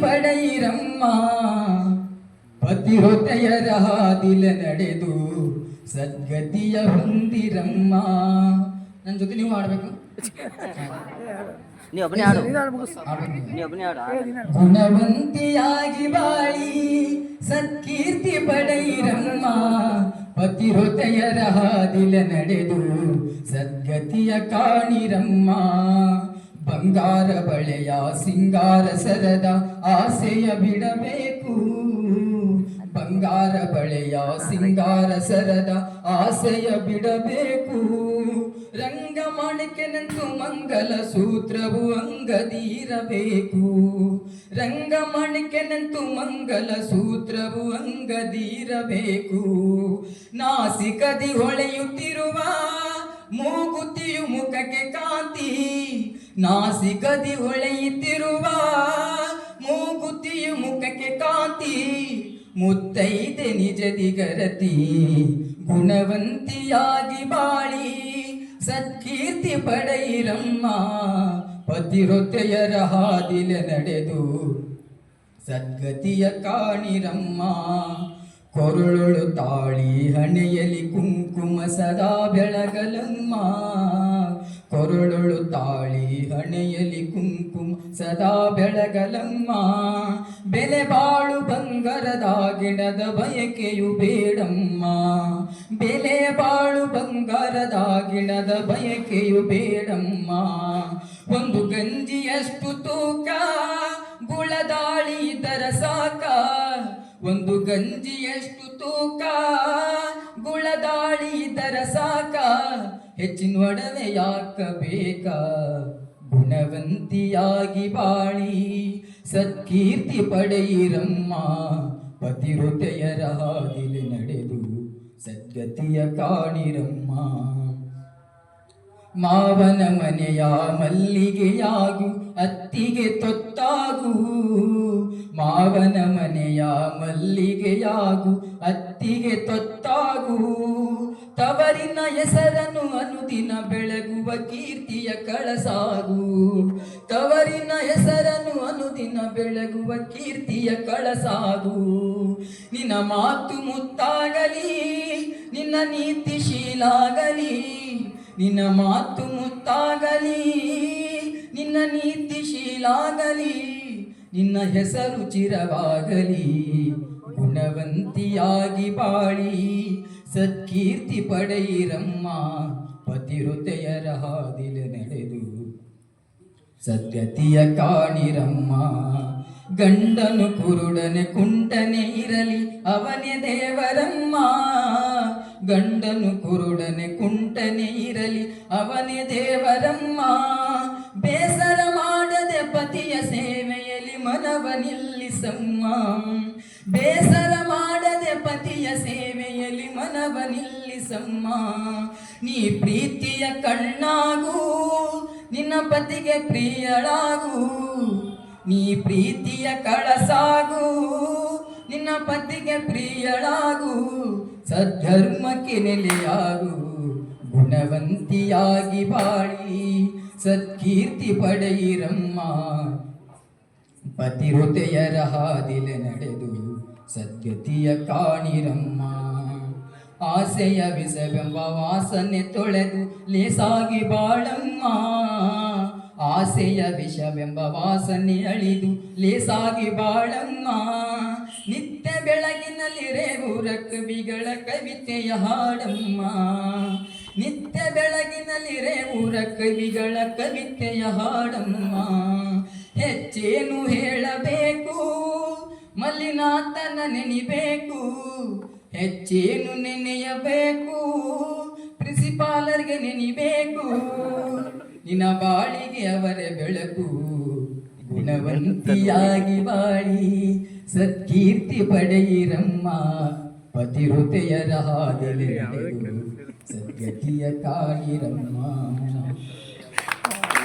ಪಡೆಯಿರಮ್ಮ, ಪತಿರೊತೆಯರ ಹಾದಿಲ ನಡೆದು ಸದ್ಗತಿಯ ಹೊಂದಿರಮ್ಮ. ನನ್ನ ಜೊತೆ ನೀವು ಆಡ್ಬೇಕು. ಗುಣವಂತಿಯಾಗಿ ಬಾಳಿ ಸತ್ಕೀರ್ತಿ ಪಡೆಯಿರಮ್ಮ, ಪತಿರೊತೆಯರ ಹಾದಿಲ ನಡೆದು ಸದ್ಗತಿಯ ಕಾಣಿರಮ್ಮ. ಬಂಗಾರ ಬಳೆಯ ಸಿಂಗಾರ ಸರದ ಆಸೆಯ ಬಿಡಬೇಕು, ಬಂಗಾರ ಬಳೆಯ ಸಿಂಗಾರ ಸರದ ಆಸೆಯ ಬಿಡಬೇಕು. ರಂಗಮಾಣಿಕೆನಂತೂ ಮಂಗಲ ಸೂತ್ರವು ಅಂಗದಿರಬೇಕು, ರಂಗಮಾಣಿಕೆನಂತೂ ಮಂಗಲ ಸೂತ್ರವು ಅಂಗದಿರಬೇಕು. ನಾಸಿಕದಿ ಹೊಳೆಯುತ್ತಿರುವ ಮೂಗುತಿಯು ಮುಖಕ್ಕೆ ಕಾಂತಿ, ನಾಸಿಕದಿ ಹೊಳೆಯುತ್ತಿರುವ ಮೂಗುತಿಯು ಮುಖಕ್ಕೆ ಕಾಂತಿ. ಮುತ್ತೈದೆ ನಿಜದಿಗರತಿ ಗುಣವಂತಿಯಾಗಿ ಬಾಳಿ ಸತ್ಕೀರ್ತಿ ಪಡೆಯಿರಮ್ಮ, ಪತಿರೊತೆಯರ ಹಾದಿಲ ನಡೆದು ಸದ್ಗತಿಯ ಕಾಣಿರಮ್ಮ. ಕೊರಳೊಳು ತಾಳಿ ಹಣೆಯಲಿ ಕುಂಕುಮ ಸದಾ ಬೆಳಗಲಮ್ಮ, ಕೊರಳೊಳು ತಾಳಿ ಹಣೆಯಲಿ ಕುಂಕುಮ ಸದಾ ಬೆಳಗಲಮ್ಮ. ಬೆಲೆ ಬಾಳು ಬಂಗಾರದ ಗಿಡದ ಬಯಕೆಯು ಬೇಡಮ್ಮ, ಬೆಲೆ ಬಾಳು ಬಂಗಾರದ ಗಿಡದ ಬಯಕೆಯು ಬೇಡಮ್ಮ. ಒಂದು ಗಂಜಿಯಷ್ಟು ತೂಕ ಗುಳದಾಳಿ ಇದರ ಸಾಕ, ಒಂದು ಗಂಜಿಯಷ್ಟು ತೂಕ ಗುಳದಾಳಿ ಇದರ ಸಾಕ. ಹೆಚ್ಚಿನ ಒಡವೆ ಯಾಕ ಬೇಕ, ಗುಣವಂತಿಯಾಗಿ ಬಾಳಿ ಸತ್ಕೀರ್ತಿ ಪಡೆಯಿರಮ್ಮ, ಪತಿರೊತೆಯರ ಹಾದಿಲ ನಡೆದು ಸದ್ಗತಿಯ ಕಾಣಿರಮ್ಮ. ಮಾವನ ಮನೆಯ ಮಲ್ಲಿಗೆಯಾಗು ಅತ್ತಿಗೆ ತೊತ್ತಾಗು, ಮಾವನ ಮನೆಯ ಮಲ್ಲಿಗೆಯಾಗು ಅತ್ತಿಗೆ ತೊತ್ತಾಗು. ತವರಿನ ಹೆಸರನ್ನು ಅನುದಿನ ಬೆಳಗುವ ಕೀರ್ತಿಯ ಕಳಸಾಗು, ತವರಿನ ಹೆಸರನ್ನು ಅನುದಿನ ಬೆಳಗುವ ಕೀರ್ತಿಯ ಕಳಸಾಗು. ನಿನ್ನ ಮಾತು ಮುತ್ತಾಗಲಿ, ನಿನ್ನ ನೀತಿ ಶೀಲಾಗಲಿ, ನಿನ್ನ ಮಾತು ಮುತ್ತಾಗಲಿ, ನಿನ್ನ ನೀತಿ ಶೀಲಾಗಲಿ. ನಿನ್ನ ಹೆಸರು ಚಿರವಾಗಲಿ, ಗುಣವಂತಿಯಾಗಿ ಬಾಳಿ ಸತ್ಕೀರ್ತಿ ಪಡೆಯಿರಮ್ಮ, ಪತಿರೊತೆಯರ ಹಾದಿಲ ನಡೆದು ಸದ್ಗತಿಯ ಕಾಣಿರಮ್ಮ. ಗಂಡನು ಕುರುಡನೆ ಕುಂಟನೆ ಇರಲಿ ಅವನೇ ದೇವರಮ್ಮ, ಗಂಡನು ಕುರುಡನೆ ಕುಂಟನೆ ಇರಲಿ ಅವನೇ ದೇವರಮ್ಮ. ಬೇಸರ ಮಾಡದೆ ಪತಿಯ ಸೇವೆಯಲ್ಲಿ ಮನವ ನಿಲ್ಲಿಸಮ್ಮ, ಬೇಸರ ಮಾಡದೆ ಪತಿಯ ಸೇವೆಯಲ್ಲಿ ಮನವ ನಿಲ್ಲಿಸಮ್ಮ. ನೀ ಪ್ರೀತಿಯ ಕಣ್ಣಾಗು, ನಿನ್ನ ಪತಿಗೆ ಪ್ರಿಯಳಾಗು, ನೀ ಪ್ರೀತಿಯ ಕಳಸಾಗು, ನಿನ್ನ ಪತಿಗೆ ಪ್ರಿಯಳಾಗು. ಸದ್ಧರ್ಮಕ್ಕೆ ನೆಲೆಯಾಗು, ಗುಣವಂತಿಯಾಗಿ ಬಾಳಿ ಸತ್ಕೀರ್ತಿ ಪಡೆಯಿರಮ್ಮ, ಪತಿರೊತೆಯರ ಹಾದಿಲ ನಡೆದು ಸದ್ಗತಿಯ ಕಾಣಿರಮ್ಮ. ಆಸೆಯ ವಿಷವೆಂಬ ವಾಸನೆ ತೊಳೆದು ಲೇಸಾಗಿ ಬಾಳಮ್ಮ, ಆಸೆಯ ವಿಷವೆಂಬ ವಾಸನೆ ಅಳಿದು ಲೇಸಾಗಿ ಬಾಳಮ್ಮ. ನಿತ್ಯ ಬೆಳಗಿನಲ್ಲಿ ರೇವೂರ ಕವಿಗಳ ಕವಿತೆಯ ಹಾಡಮ್ಮ, ನಿತ್ಯ ಬೆಳಗಿನಲ್ಲಿ ರೇವೂರ ಕವಿಗಳ ಕವಿತೆಯ ಹಾಡಮ್ಮ. ಹೆಚ್ಚೇನು ಹೇಳಬೇಕು, ಮಲ್ಲಿನಾಥನ ನೆನಿಬೇಕು, ಹೆಚ್ಚೇನು ನೆನೆಯಬೇಕು, ಪ್ರಿನ್ಸಿಪಾಲರ್ಗೆ ನೆನಿಬೇಕು. ನಿನ್ನ ಬಾಳಿಗೆ ಅವರೇ ಬೆಳಕು, ಗುಣವಂತಿಯಾಗಿ ಬಾಳಿ ಸತ್ಕೀರ್ತಿ ಪಡೆಯಿರಮ್ಮ, ಪತಿರೊತೆಯರ ಹಾದಿಲ ನಡೆದು ಸದ್ಗತಿಯ ಕಾಣಿರಮ್ಮ.